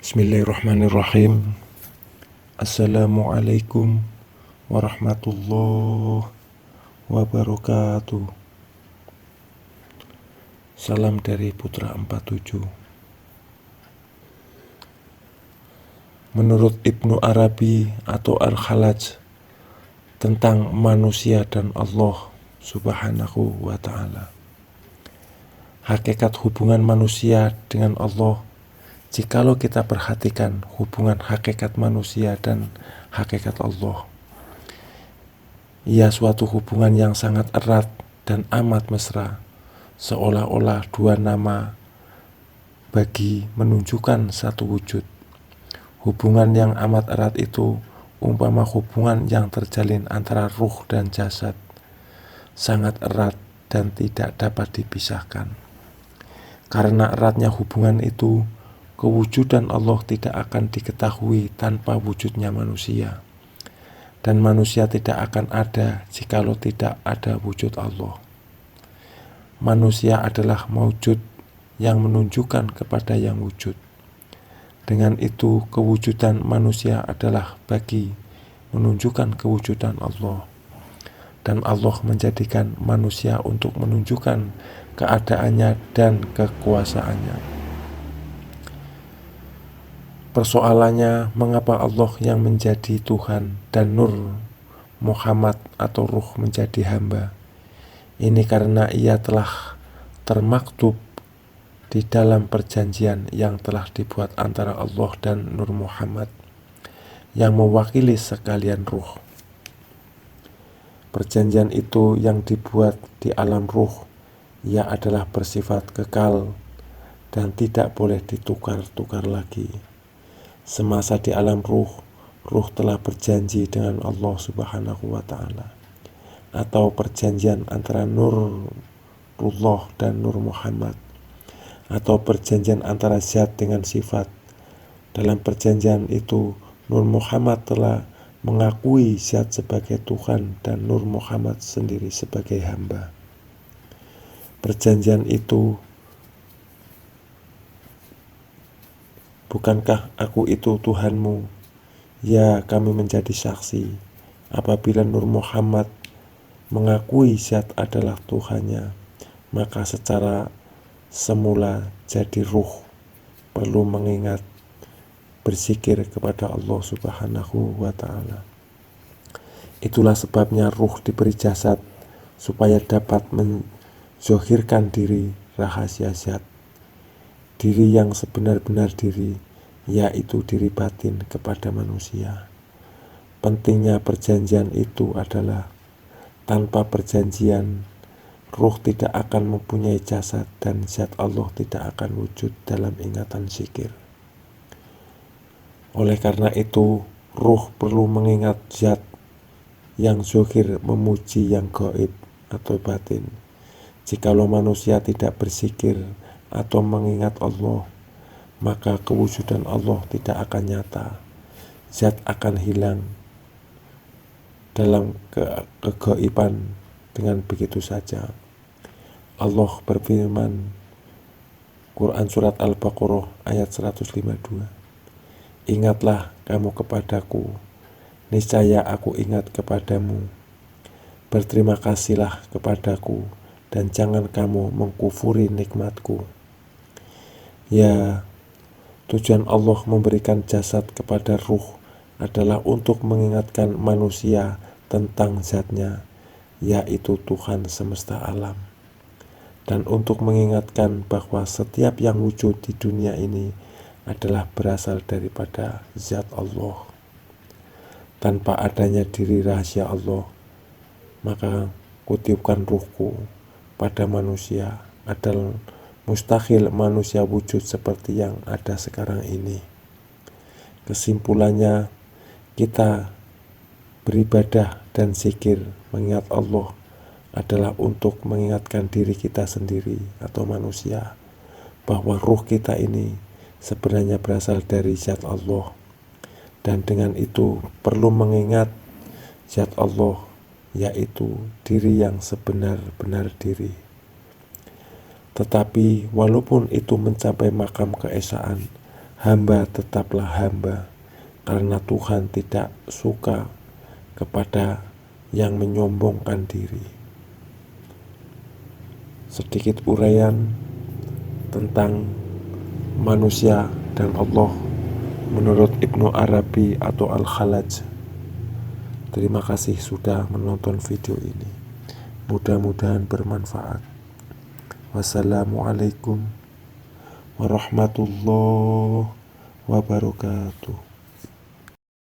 Bismillahirrahmanirrahim. Assalamualaikum warahmatullahi wabarakatuh. Salam dari Putra 47. Menurut Ibnu Arabi atau Al-Khalaj tentang manusia dan Allah Subhanahu wa ta'ala, hakikat hubungan manusia dengan Allah, jikalau kita perhatikan hubungan hakikat manusia dan hakikat Allah, ia suatu hubungan yang sangat erat dan amat mesra, seolah-olah dua nama bagi menunjukkan satu wujud. Hubungan yang amat erat itu umpama hubungan yang terjalin antara ruh dan jasad, sangat erat dan tidak dapat dipisahkan. Karena eratnya hubungan itu, kewujudan Allah tidak akan diketahui tanpa wujudnya manusia, dan manusia tidak akan ada jikalau tidak ada wujud Allah. Manusia adalah maujud yang menunjukkan kepada yang wujud. Dengan itu, kewujudan manusia adalah bagi menunjukkan kewujudan Allah, dan Allah menjadikan manusia untuk menunjukkan keadaannya dan kekuasaannya. Persoalannya, mengapa Allah yang menjadi Tuhan dan Nur Muhammad atau Ruh menjadi hamba? Ini karena ia telah termaktub di dalam perjanjian yang telah dibuat antara Allah dan Nur Muhammad yang mewakili sekalian ruh. Perjanjian itu yang dibuat di alam ruh, ia adalah bersifat kekal dan tidak boleh ditukar-tukar lagi. Semasa di alam ruh, ruh telah berjanji dengan Allah Subhanahu wa ta'ala, atau perjanjian antara Nurullah dan Nur Muhammad, atau perjanjian antara zat dengan sifat. Dalam perjanjian itu, Nur Muhammad telah mengakui zat sebagai Tuhan dan Nur Muhammad sendiri sebagai hamba. Perjanjian itu, bukankah aku itu Tuhanmu? Ya, kami menjadi saksi. Apabila Nur Muhammad mengakui zat adalah Tuhannya, maka secara semula jadi ruh perlu mengingat, berzikir kepada Allah Subhanahu wa ta'ala. Itulah sebabnya ruh diberi jasad supaya dapat menzohirkan diri rahasia zat, diri yang sebenar-benar diri, yaitu diri batin kepada manusia. Pentingnya perjanjian itu adalah tanpa perjanjian, ruh tidak akan mempunyai jasad dan zat Allah tidak akan wujud dalam ingatan zikir. Oleh karena itu, ruh perlu mengingat zat yang zohir memuji yang gaib atau batin. Jikalau manusia tidak berzikir atau mengingat Allah, maka kewujudan Allah tidak akan nyata. Zat akan hilang dalam kegaiban dengan begitu saja. Allah berfirman, Quran Surat Al-Baqarah ayat 152, ingatlah kamu kepadaku, niscaya aku ingat kepadamu. Berterima kasihlah kepadaku, dan jangan kamu mengkufuri nikmatku. Ya, tujuan Allah memberikan jasad kepada ruh adalah untuk mengingatkan manusia tentang zatnya, yaitu Tuhan semesta alam, dan untuk mengingatkan bahwa setiap yang wujud di dunia ini adalah berasal daripada zat Allah. Tanpa adanya diri rahasia Allah, maka kutiupkan ruhku pada manusia adalah mustahil manusia wujud seperti yang ada sekarang ini. Kesimpulannya, kita beribadah dan zikir mengingat Allah adalah untuk mengingatkan diri kita sendiri atau manusia bahwa ruh kita ini sebenarnya berasal dari zat Allah, dan dengan itu perlu mengingat zat Allah, yaitu diri yang sebenar-benar diri. Tetapi walaupun itu mencapai makam keesaan, hamba tetaplah hamba, karena Tuhan tidak suka kepada yang menyombongkan diri. Sedikit uraian tentang manusia dan Allah menurut Ibnu Arabi atau Al-Khalaj. Terima kasih sudah menonton video ini. Mudah-mudahan bermanfaat. Wassalamualaikum warahmatullahi wabarakatuh.